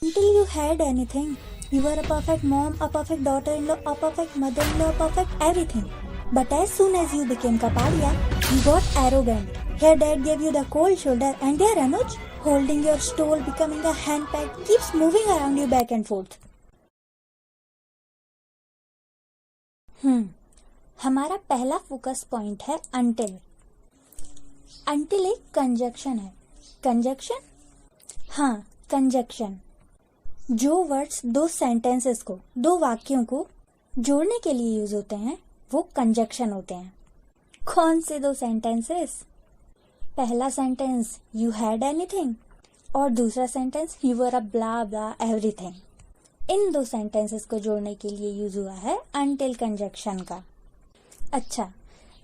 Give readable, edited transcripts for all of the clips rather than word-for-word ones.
Until you had anything, you were a perfect mom, a perfect daughter-in-law, a perfect mother-in-law, a perfect everything. But as soon as you became Kapadia, you got arrogant. Here dad gave you the cold shoulder and there Anuj, holding your stole, becoming a handpad, keeps moving around you back and forth. हमारा पहला focus point है until. Until एक conjunction है. Conjunction? हाँ, conjunction. जो words दो sentences को, दो वाक्यों को जोड़ने के लिए यूज होते हैं वो कंजक्शन होते हैं. कौन से दो सेंटेंसेस? पहला सेंटेंस यू हैड एनीथिंग और दूसरा sentence you were a blah blah everything. इन दो सेंटेंसेस को जोड़ने के लिए यूज हुआ है अनटिल कंजक्शन का. अच्छा,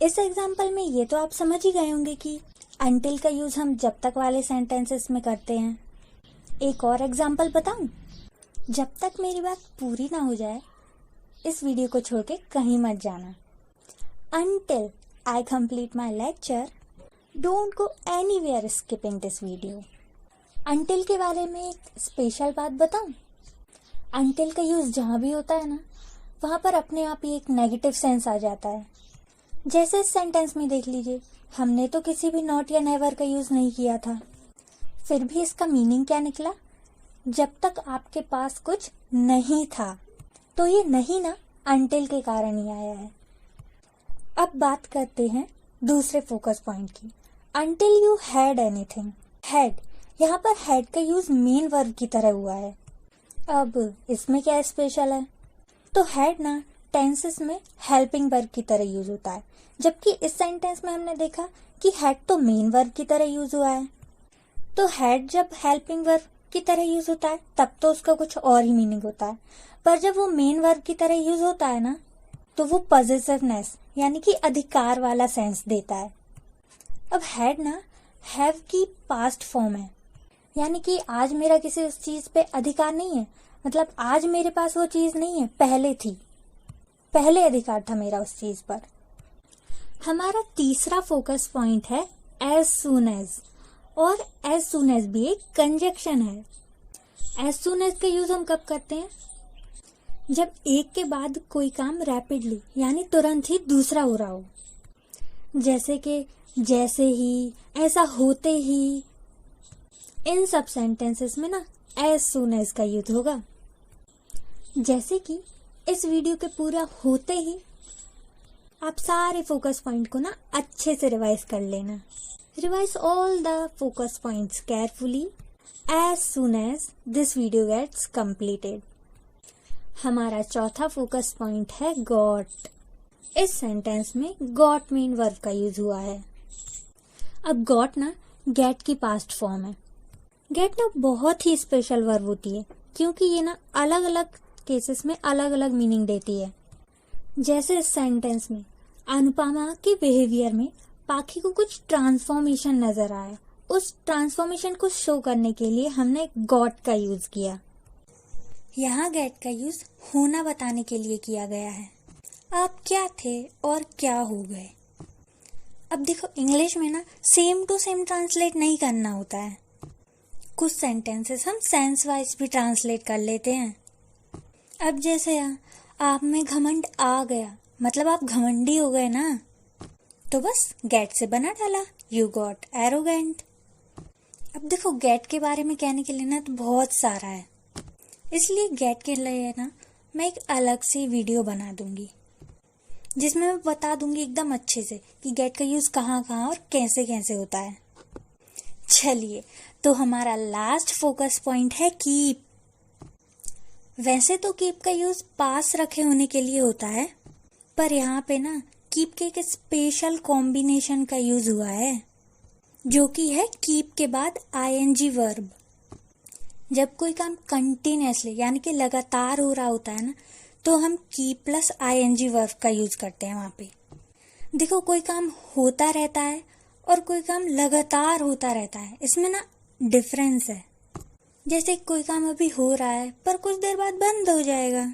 इस एग्जाम्पल में ये तो आप समझ ही गए होंगे कि अनटिल का यूज हम जब तक वाले सेंटेंसेस में करते हैं. एक और एग्जाम्पल बताऊं? जब तक मेरी बात पूरी ना हो जाए इस वीडियो को छोड़ के कहीं मत जाना. Until I complete my lecture, don't go anywhere skipping this video. Until के बारे में एक स्पेशल बात बताऊं? Until का यूज जहाँ भी होता है ना, वहाँ पर अपने आप ही एक नेगेटिव सेंस आ जाता है. जैसे इस सेंटेंस में देख लीजिए, हमने तो किसी भी नॉट या नेवर का यूज नहीं किया था, फिर भी इसका मीनिंग क्या निकला? जब तक आपके पास कुछ नहीं था. तो ये नहीं ना अनटिल के कारण ही आया है. अब बात करते हैं दूसरे फोकस पॉइंट की. Until you had anything. Had, यहाँ पर हैड का यूज मेन वर्ब की तरह हुआ है. अब इसमें क्या स्पेशल है? तो हैड ना टेंसेस में हेल्पिंग वर्ब की तरह यूज होता है, जबकि इस सेंटेंस में हमने देखा कि हैड तो मेन वर्ब की तरह यूज हुआ है. तो हैड जब हेल्पिंग वर्ब की तरह यूज होता है तब तो उसका कुछ और ही मीनिंग होता है, पर जब वो मेन वर्ब की तरह यूज होता है ना तो वो पॉजिटिवनेस यानी कि अधिकार वाला सेंस देता है. अब हैड ना हैव की पास्ट फॉर्म है, यानी कि आज मेरा किसी उस चीज पे अधिकार नहीं है, मतलब आज मेरे पास वो चीज नहीं है, पहले थी, पहले अधिकार था मेरा उस चीज पर. हमारा तीसरा फोकस पॉइंट है एज सून एज, और एज सून एज भी एक कंजक्शन है. एज सून एज का यूज हम कब करते हैं? जब एक के बाद कोई काम रैपिडली यानी तुरंत ही दूसरा हो रहा हो, जैसे कि जैसे ही, ऐसा होते ही. इन सब सेंटेंसेस में ना एज सून एज का यूज होगा. जैसे कि इस वीडियो के पूरा होते ही आप सारे फोकस पॉइंट को ना अच्छे से रिवाइज कर लेना. Revise all the focus points carefully as soon as this video gets completed. हमारा चौथा फोकस पॉइंट है गॉट. इस सेंटेंस में गॉट मेन वर्ब का यूज हुआ है. अब गॉट ना गेट की पास्ट फॉर्म है. गेट ना बहुत ही स्पेशल वर्ब होती है, क्योंकि ये ना अलग अलग केसेस में अलग अलग मीनिंग देती है. जैसे इस सेंटेंस में अनुपमा के बिहेवियर में पाखी को कुछ ट्रांसफॉर्मेशन नजर आया. उस ट्रांसफॉर्मेशन को शो करने के लिए हमने गॉट का यूज किया. यहाँ गेट का यूज होना बताने के लिए किया गया है. आप क्या थे और क्या हो गए. अब देखो, इंग्लिश में ना सेम टू सेम ट्रांसलेट नहीं करना होता है. कुछ सेंटेंसेस हम सेंस वाइज भी ट्रांसलेट कर लेते हैं. अब जैसे आप में घमंड आ गया, मतलब आप घमंडी हो गए ना, तो बस गेट से बना डाला, यू गॉट एरोगेंट. अब देखो, गेट के बारे में कहने के लिए ना तो बहुत सारा है, इसलिए गेट के लिए ना मैं एक अलग से वीडियो बना दूंगी जिसमें मैं बता दूंगी एकदम अच्छे से कि गेट का यूज कहाँ कहाँ और कैसे कैसे होता है. चलिए, तो हमारा लास्ट फोकस पॉइंट है कीप. वैसे तो कीप का यूज पास रखे होने के लिए होता है, पर यहाँ पे ना कीप के एक स्पेशल कॉम्बिनेशन का यूज हुआ है, जो कि है कीप के बाद आईएनजी वर्ब. जब कोई काम कंटिन्यूअसली यानी कि लगातार हो रहा होता है ना, तो हम कीप प्लस आईएनजी वर्ब का यूज करते हैं वहाँ पे. देखो, कोई काम होता रहता है और कोई काम लगातार होता रहता है, इसमें ना डिफरेंस है. जैसे कोई काम अभी हो रहा है पर कुछ देर बाद बंद हो जाएगा,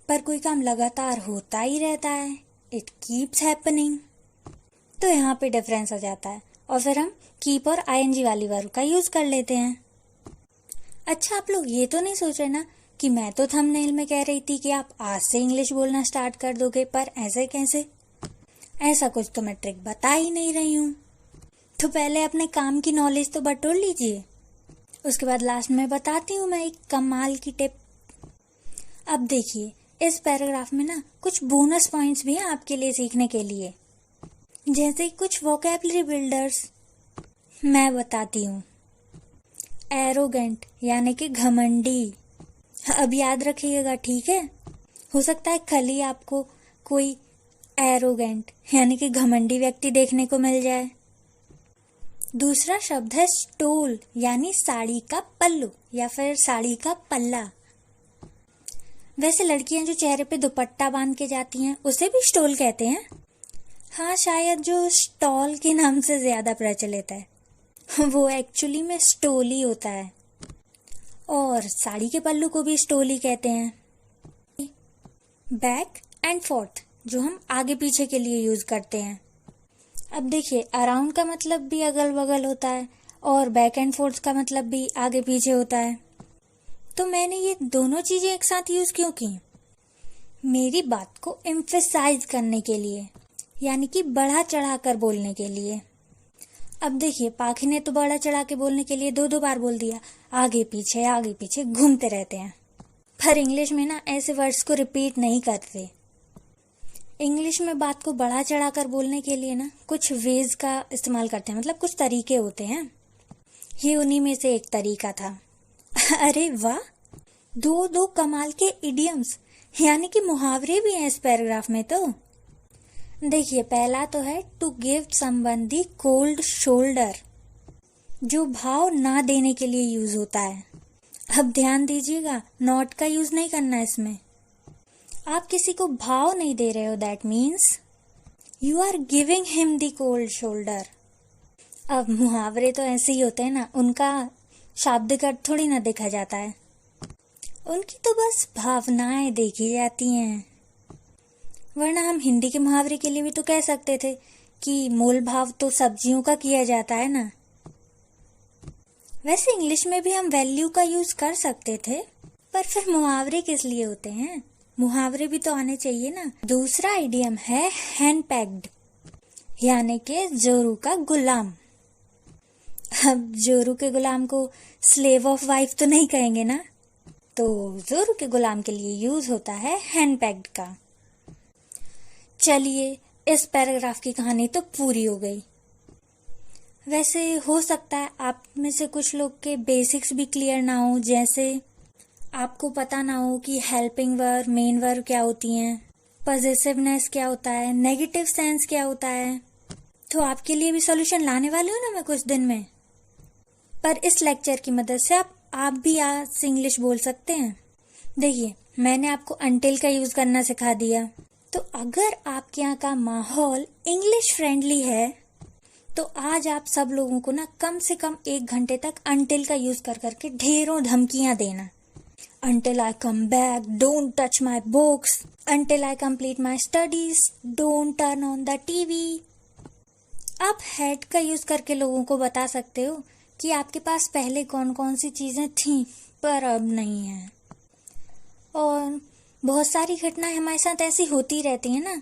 पर कोई काम लगातार होता ही रहता है, इट कीप्स हैपनिंग. तो यहाँ पे डिफरेंस आ जाता है और फिर हम कीप और आईएनजी वाली वर्ब का यूज कर लेते हैं. अच्छा, आप लोग ये तो नहीं सोच रहे ना कि मैं तो थंबनेल में कह रही थी कि आप आज से इंग्लिश बोलना स्टार्ट कर दोगे, पर ऐसे कैसे? ऐसा कुछ तो मैं ट्रिक बता ही नहीं रही हूँ। तो पहले अपने काम की नॉलेज तो बटोर लीजिए, उसके बाद लास्ट में बताती हूँ मैं एक कमाल की टिप। अब देखिए, इस पैराग्राफ में ना कुछ बोनस पॉइंट्स भी हैं आपके लिए सीखने के लिए, जैसे कुछ वोकैबुलरी बिल्डर्स मैं बताती हूँ। एरोगेंट यानी कि घमंडी, अब याद रखिएगा, ठीक है? हो सकता है कल ही आपको कोई एरोगेंट यानी कि घमंडी व्यक्ति देखने को मिल जाए। दूसरा शब्द है स्टोल यानी साड़ी का पल्लू या फिर साड़ी का पल्ला। वैसे लड़कियां जो चेहरे पे दुपट्टा बांध के जाती हैं उसे भी स्टोल कहते हैं। हाँ, शायद जो स्टॉल के नाम से ज्यादा प्रचलित है वो एक्चुअली में स्टोल ही होता है, और साड़ी के पल्लू को भी स्टोल ही कहते हैं। बैक एंड फोर्थ जो हम आगे पीछे के लिए यूज करते हैं। अब देखिए, अराउंड का मतलब भी अगल बगल होता है और बैक एंड फोर्थ का मतलब भी आगे पीछे होता है। तो मैंने ये दोनों चीजें एक साथ यूज क्यों की? मेरी बात को एम्फेसाइज करने के लिए, यानी कि बढ़ा चढ़ा कर बोलने के लिए। अब देखिए, पाखी ने तो बढ़ा चढ़ा के बोलने के लिए 2-2 बार बोल दिया, आगे पीछे घूमते रहते हैं। पर इंग्लिश में ना ऐसे वर्ड्स को रिपीट नहीं करते। इंग्लिश में बात को बढ़ा चढ़ा कर बोलने के लिए ना कुछ वेज का इस्तेमाल करते हैं, मतलब कुछ तरीके होते हैं। ये उन्हीं में से एक तरीका था। अरे वाह, दो कमाल के इडियम्स यानी कि मुहावरे भी हैं इस पैराग्राफ में। तो देखिए, पहला तो है to give someone the cold shoulder, जो भाव ना देने के लिए यूज होता है। अब ध्यान दीजिएगा, नॉट का यूज नहीं करना है इसमें। आप किसी को भाव नहीं दे रहे हो, that means you are giving him the cold shoulder. अब मुहावरे तो ऐसे ही होते हैं ना, उनका शाब्दिक अर्थ थोड़ी ना देखा जाता है, उनकी तो बस भावनाएं देखी जाती हैं। वरना हम हिंदी के मुहावरे के लिए भी तो कह सकते थे कि मोल भाव तो सब्जियों का किया जाता है ना। वैसे इंग्लिश में भी हम वैल्यू का यूज कर सकते थे, पर फिर मुहावरे किस लिए होते हैं? मुहावरे भी तो आने चाहिए ना। दूसरा आइडियम है हैंड पैक्ड, यानी कि जोरू का गुलाम। अब जोरू के गुलाम को स्लेव ऑफ वाइफ तो नहीं कहेंगे ना, तो जोरू के गुलाम के लिए यूज होता है हैंड पैक्ड का। चलिए, इस पैराग्राफ की कहानी तो पूरी हो गई। वैसे हो सकता है आप में से कुछ लोग के बेसिक्स भी क्लियर ना हो, जैसे आपको पता ना हो कि हेल्पिंग वर्ब, मेन वर्ब क्या होती हैं, पॉजिटिवनेस क्या होता है, नेगेटिव सेंस क्या होता है। तो आपके लिए भी सॉल्यूशन लाने वाली हूँ ना मैं कुछ दिन में। पर इस लेक्चर की मदद से आप भी आज से इंग्लिश बोल सकते हैं। देखिए, मैंने आपको अनटिल का यूज करना सिखा दिया, तो अगर आपके यहाँ का माहौल इंग्लिश फ्रेंडली है तो आज आप सब लोगों को ना कम से कम 1 घंटे तक अनटिल का यूज कर करके ढेरों धमकियां देना। Until I come back, don't touch my books. Until I complete my studies, don't turn on the TV. आप हेड का यूज करके लोगों को बता सकते हो कि आपके पास पहले कौन कौन सी चीजें थीं पर अब नहीं है। और बहुत सारी घटनाएं हमारे साथ ऐसी होती रहती है ना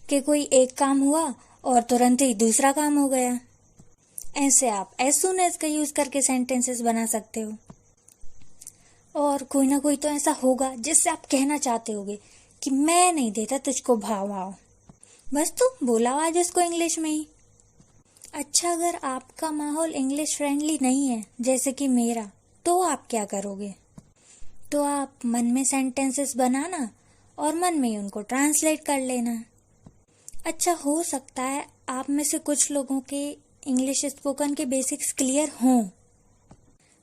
कि कोई एक काम हुआ और तुरंत ही दूसरा काम हो गया। ऐसे आप as soon as का यूज करके सेंटेंसेस बना सकते हो। और कोई ना कोई तो ऐसा होगा जिससे आप कहना चाहते होगे कि मैं नहीं देता तुझको भाव, बस तू बोला आज उसको इंग्लिश में ही। अच्छा, अगर आपका माहौल इंग्लिश फ्रेंडली नहीं है जैसे कि मेरा, तो आप क्या करोगे? तो आप मन में सेंटेंसेस बनाना और मन में ही उनको ट्रांसलेट कर लेना। अच्छा, हो सकता है आप में से कुछ लोगों के इंग्लिश स्पोकन के बेसिक्स क्लियर हों,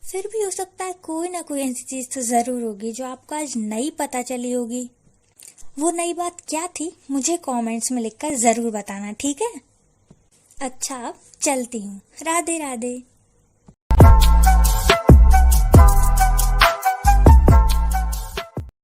फिर भी हो सकता है कोई ना कोई ऐसी चीज तो जरूर होगी जो आपको आज नई पता चली होगी। वो नई बात क्या थी मुझे कमेंट्स में लिखकर जरूर बताना, ठीक है? अच्छा, अब चलती हूँ। राधे राधे।